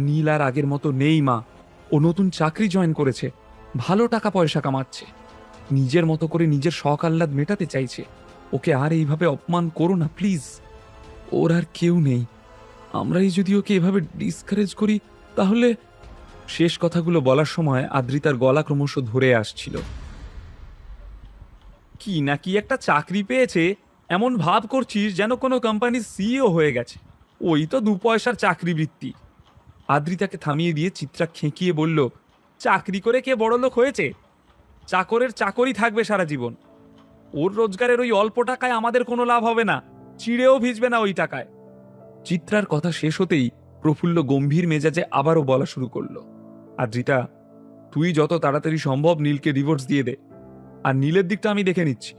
নীল আর আগের মতো নেই মা। ও নতুন চাকরি জয়েন করেছে, ভালো টাকা পয়সা কামাচ্ছে, নিজের মতো করে নিজের শখ আহ্লাদ মেটাতে চাইছে। ওকে আর এইভাবে অপমান করো না প্লিজ। ওর আর কেউ নেই, আমরাই যদি ওকে এভাবে ডিসকারেজ করি তাহলে। শেষ কথাগুলো বলার সময় আদ্রিতার গলা ক্রমশ ধরে আসছিল। কি নাকি একটা চাকরি পেয়েছে এমন ভাব করছিস যেন কোনো কোম্পানির সিইও হয়ে গেছে। ওই তো 2 পয়সার চাকরি বৃত্তি। আদ্রিতাকে থামিয়ে দিয়ে চিত্রা খেঁকিয়ে বলল, চাকরি করে কে বড়লোক হয়েছে? চাকরের চাকরি থাকবে সারা জীবন। ওর রোজগারের ওই অল্প টাকায় আমাদের কোনো লাভ হবে না, চিড়েও ভিজবে না ওই টাকায়। চিত্রার কথা শেষ হতেই প্রফুল্ল গম্ভীর মেজাজে আবারও বলা শুরু করলো, আদ্রিতা, তুই যত তাড়াতাড়ি সম্ভব নীলকে ডিভোর্স দিয়ে দে, আর নীলের দিকটা আমি দেখে নিচ্ছি।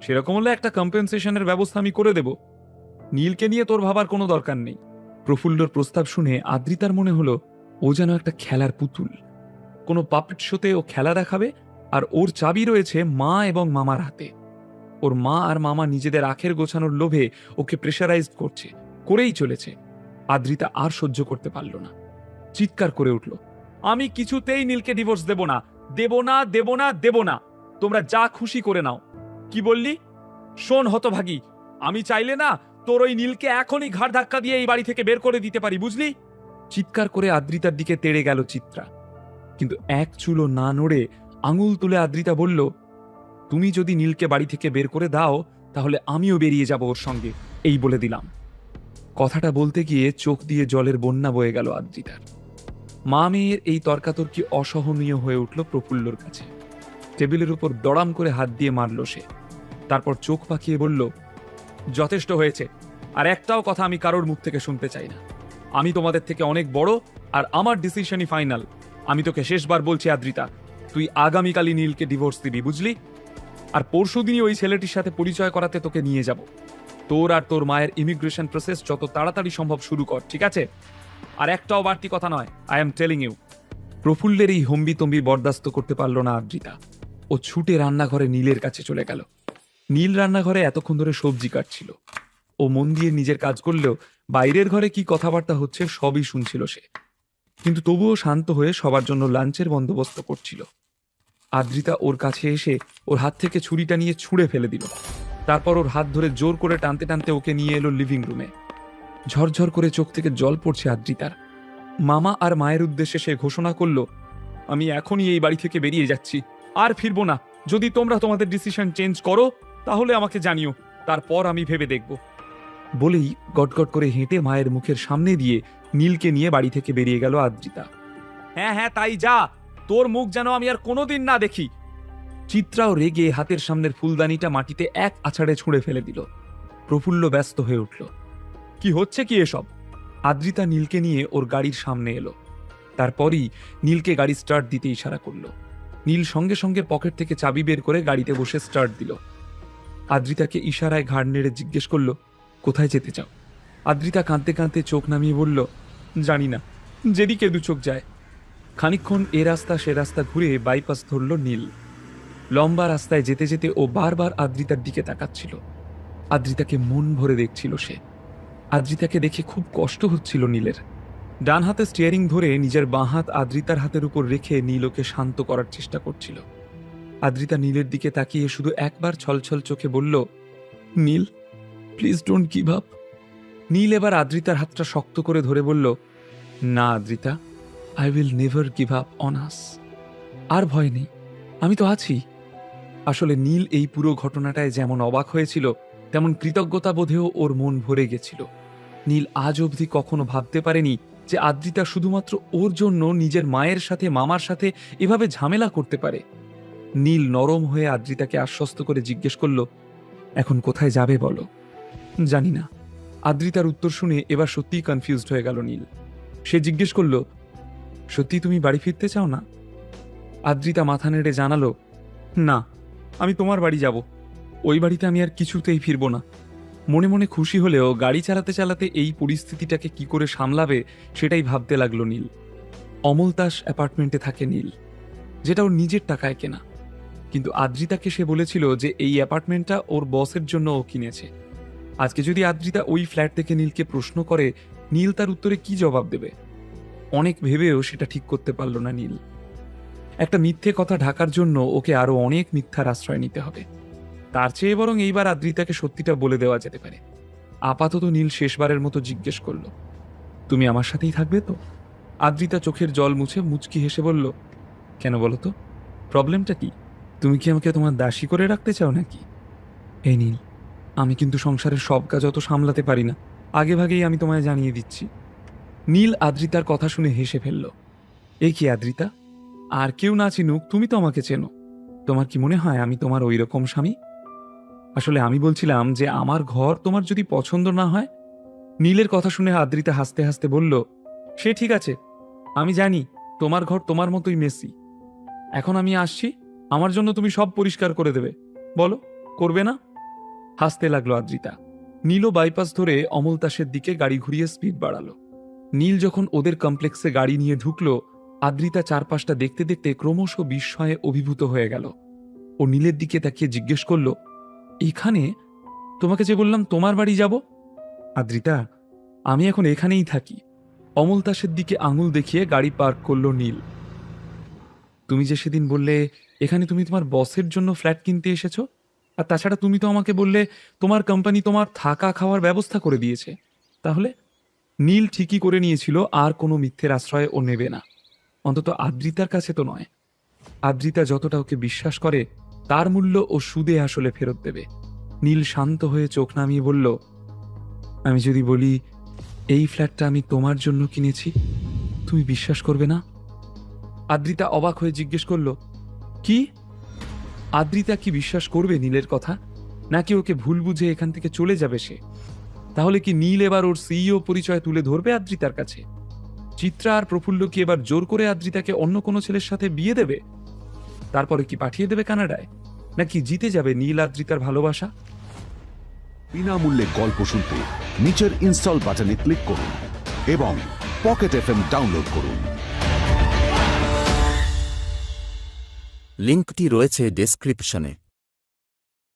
সেরকম হলে একটা কম্পেনসেশনের ব্যবস্থা আমি করে দেব। নীলকে নিয়ে তোর ভাবার কোনো দরকার নেই। প্রফুল্লর প্রস্তাব শুনে আদ্রিতার মনে হলো ও যেন একটা খেলার পুতুল। কোনো পাপেট শোতে ও খেলা দেখাবে, আর ওর চাবি রয়েছে মা এবং মামার হাতে। ওর মা আর মামা নিজেদের আখের গোছানোর লোভে ওকে প্রেশারাইজড করছে, করেই চলেছে। আদ্রিতা আর সহ্য করতে পারল না, চিৎকার করে উঠল, আমি কিছুতেই নীলকে ডিভোর্স দেব না, দেব না, দেব না, দেব না। তোমরা যা খুশি করে নাও। কি বললি? শোন হতভাগী, আমি চাইলে না তোর ওই নীলকে এখনই ঘাড় ধাক্কা দিয়ে এই বাড়ি থেকে বের করে দিতে পারি, বুঝলি? চিৎকার করে আদ্রিতার দিকে তেড়ে গেল চিত্রা, কিন্তু এক চুলও না নড়ে আঙুল তুলে আদ্রিতা বলল, তুমি যদি নীলকে বাড়ি থেকে বের করে দাও তাহলে আমিও বেরিয়ে যাব ওর সঙ্গে, এই বলে দিলাম। কথাটা বলতে গিয়ে চোখ দিয়ে জলের বন্যা বয়ে গেল আদ্রিতার। মা মেয়ের এই তর্কাতর্কি অসহনীয় হয়ে উঠল প্রফুল্লর কাছে। টেবিলের উপর দড়াম করে হাত দিয়ে মারল সে। তারপর চোখ পাকিয়ে বলল, যথেষ্ট হয়েছে, আর একটাও কথা আমি কারোর মুখ থেকে শুনতে চাই না। আমি তোমাদের থেকে অনেক বড়, আর আমার ডিসিশনই ফাইনাল। আমি তোকে শেষবার বলছি আদ্রিতা, তুই আগামীকালই নীলকে ডিভোর্স দিবি, বুঝলি? আর পরশুদিনই ওই ছেলেটির সাথে পরিচয় করাতে তোকে নিয়ে যাব। তোর আর তোর মায়ের ইমিগ্রেশন প্রসেস যত তাড়াতাড়ি সম্ভব শুরু কর, ঠিক আছে? আর একটাও বাড়তি কথা নয়, আই এম টেলিং ইউ। প্রফুল্লের এই হম্বিতম্বি বরদাস্ত করতে পারল না আদ্রিতা। ও ছুটে রান্নাঘরে নীলের কাছে চলে গেল। নীল রান্নাঘরে এতক্ষণ ধরে সবজি কাটছিল। ও মন দিয়ে নিজের কাজ করলেও বাইরের ঘরে কি কথাবার্তা হচ্ছে সবই শুনছিল সে, কিন্তু তবুও শান্ত হয়ে সবার জন্য লাঞ্চের বন্দোবস্ত করছিল। আদ্রিতা ওর কাছে এসে ওর হাত থেকে ছুরিটা নিয়ে ছুঁড়ে ফেলে দিল। তারপর ওর হাত ধরে জোর করে টানতে টানতে ওকে নিয়ে এলো লিভিং রুমে। ঝরঝর করে চোখ থেকে জল পড়ছে আদ্রিতার। মামা আর মায়ের উদ্দেশ্যে সে ঘোষণা করল, আমি এখনই এই বাড়ি থেকে বেরিয়ে যাচ্ছি, আর ফিরবো না। যদি তোমরা তোমাদের ডিসিশন চেঞ্জ করো তাহলে আমাকে জানিও, তারপর আমি ভেবে দেখব। বলেই গটগট করে হেঁটে মায়ের মুখের সামনে দিয়ে নীলকে নিয়ে বাড়ি থেকে বেরিয়ে গেল আদ্রিতা। হ্যাঁ হ্যাঁ, তাই যা, তোর মুখ যেন আমি আর কোনোদিন না দেখি। চিত্রাও রেগে হাতের সামনের ফুলদানিটা মাটিতে এক আছাড়ে ছুঁড়ে ফেলে দিল। প্রফুল্ল ব্যস্ত হয়ে উঠল, কি হচ্ছে কি এসব? আদ্রিতা নীলকে নিয়ে ওর গাড়ির সামনে এলো। তারপরই নীলকে গাড়ি স্টার্ট দিতে ইশারা করলো। নীল সঙ্গে সঙ্গে পকেট থেকে চাবি বের করে গাড়িতে বসে স্টার্ট দিল। আদ্রিতাকে ইশারায় ঘাড় নেড়ে জিজ্ঞেস করলো, কোথায় যেতে চাও? আদ্রিতা কাঁদতে কাঁদতে চোখ নামিয়ে বলল, জানি না, যেদিকে দু চোখ যায়। খানিকক্ষণ এ রাস্তা সে রাস্তা ঘুরে বাইপাস ধরল নীল। লম্বা রাস্তায় যেতে যেতে ও বারবার আদ্রিতার দিকে তাকাচ্ছিল। আদ্রিতাকে মন ভরে দেখছিল সে। আদ্রিতাকে দেখে খুব কষ্ট হচ্ছিল নীলের। ডান হাতে স্টিয়ারিং ধরে নিজের বাঁ হাত আদ্রিতার হাতের উপর রেখে নীল ওকে শান্ত করার চেষ্টা করছিল। আদ্রিতা নীলের দিকে তাকিয়ে শুধু একবার ছলছল চোখে বলল, Neel, please don't give up. Neel এবার আদ্রিতার হাতটা শক্ত করে ধরে বলল, না Adrita, I will never give up on us. আর ভয় নেই, আমি তো আছি। আসলে নীল এই পুরো ঘটনাটায় যেমন অবাক হয়েছিল তেমন কৃতজ্ঞতা বোধেও ওর মন ভরে গেছিল। নীল আজ অবধি কখনো ভাবতে পারেনি যে আদ্রিতা শুধুমাত্র ওর জন্য নিজের মায়ের সাথে মামার সাথে এভাবে ঝামেলা করতে পারে। নীল নরম হয়ে আদ্রিতাকে আশ্বস্ত করে জিজ্ঞেস করল, এখন কোথায় যাবে বলো? জানি না। আদ্রিতার উত্তর শুনে এবার সত্যিই কনফিউজড হয়ে গেল নীল। সে জিজ্ঞেস করল, সত্যি তুমি বাড়ি ফিরতে চাও না? আদ্রিতা মাথা নেড়ে জানালো, না, আমি তোমার বাড়ি যাব। ওই বাড়িতে আমি আর কিছুতেই ফিরব না। মনে মনে খুশি হলেও গাড়ি চালাতে চালাতে এই পরিস্থিতিটাকে কি করে সামলাবে সেটাই ভাবতে লাগলো নীল। অমলতাস অ্যাপার্টমেন্টে থাকে নীল, যেটা ওর নিজের টাকায় কেনা। কিন্তু আদ্রিতাকে সে বলেছিল যে এই অ্যাপার্টমেন্টটা ওর বসের জন্য ও কিনেছে। আজকে যদি আদ্রিতা ওই ফ্ল্যাট থেকে নীলকে প্রশ্ন করে, নীল তার উত্তরে কি জবাব দেবে? অনেক ভেবেও সেটা ঠিক করতে পারল না নীল। একটা মিথ্যে কথা ঢাকার জন্য ওকে আরো অনেক মিথ্যার আশ্রয় নিতে হবে। তার চেয়ে বরং এইবার আদ্রিতাকে সত্যিটা বলে দেওয়া যেতে পারে। আপাতত নীল শেষবারের মতো জিজ্ঞেস করল, তুমি আমার সাথেই থাকবে তো? আদ্রিতা চোখের জল মুছে মুচকি হেসে বলল, কেন বলো তো, প্রবলেমটা কি? তুমি কি আমাকে তোমার দাসী করে রাখতে চাও নাকি? এই নীল, আমি কিন্তু সংসারের সব কাজ অত সামলাতে পারি না, আগে ভাগেই আমি তোমায় জানিয়ে দিচ্ছি। নীল আদ্রিতার কথা শুনে হেসে ফেলল। এই কি আদ্রিতা, আর কেউ না চিনুক তুমি তো আমাকে চেনো। তোমার কি মনে হয় আমি তোমার ওই রকম স্বামী? আসলে আমি বলছিলাম যে আমার ঘর তোমার যদি পছন্দ না হয়। নীলের কথা শুনে আদ্রিতা হাসতে হাসতে বলল, সে ঠিক আছে, আমি জানি তোমার ঘর তোমার মতোই মেসি। এখন আমি আসছি, আমার জন্য তুমি সব পরিষ্কার করে দেবে, বলো করবে না? হাসতে লাগলো আদ্রিতা। নীলও বাইপাস ধরে অমলতাসের দিকে গাড়ি ঘুরিয়ে স্পিড বাড়ালো। নীল যখন ওদের কমপ্লেক্সে গাড়ি নিয়ে ঢুকলো, আদ্রিতা চারপাশটা দেখতে দেখতে ক্রমশ বিস্ময়ে অভিভূত হয়ে গেল। ও নীলের দিকে তাকিয়ে জিজ্ঞেস করল, এখানে? তোমাকে যে বললাম তোমার বাড়ি যাব। আদ্রিতা, আমি এখন এখানেই থাকি। অমলতাসের দিকে আঙুল দেখিয়ে গাড়ি পার্ক করলো নীল। তুমি যে সেদিন বললে এখানে তুমি তোমার বসের জন্য ফ্ল্যাট কিনতে এসেছো, আর তাছাড়া তুমি তো আমাকে বললে তোমার কোম্পানি তোমার থাকা খাওয়ার ব্যবস্থা করে দিয়েছে, তাহলে? নীল ঠিকই করে নিয়েছিল আর কোনো মিথ্যের আশ্রয় ও নেবে না, অন্তত আদ্রিতার কাছে তো নয়। আদ্রিতা যতটা ওকে বিশ্বাস করে তার মূল্য ও সুদে আসলে ফেরত দেবে। নীল শান্ত হয়ে চোখ নামিয়ে বলল, আমি যদি বলি এই ফ্ল্যাটটা আমি তোমার জন্য কিনেছি, তুমি বিশ্বাস করবে না? আদ্রিতা অবাক হয়ে জিজ্ঞেস করল, কি? আদ্রিতা কি বিশ্বাস করবে নীলের কথা, নাকি ওকে ভুল বুঝে এখান থেকে চলে যাবে সে? তাহলে কি নীল এবার ওর সিইও পরিচয় তুলে ধরবে আদ্রিতার কাছে? চিত্রা আর প্রফুল্ল কি এবার জোর করে আদ্রিতাকে অন্য কোনো ছেলের সাথে বিয়ে দেবে? তারপরে কি পাঠিয়ে দেবে কানাডায়, নাকি জিতে যাবে নীল আদ্রিতার ভালোবাসা? বিনামূল্যে গল্প শুনতে নিচের ইনস্টল বাটনে ক্লিক করুন এবং পকেট এফএম ডাউনলোড করুন। লিঙ্কটি রয়েছে ডেসক্রিপশনে।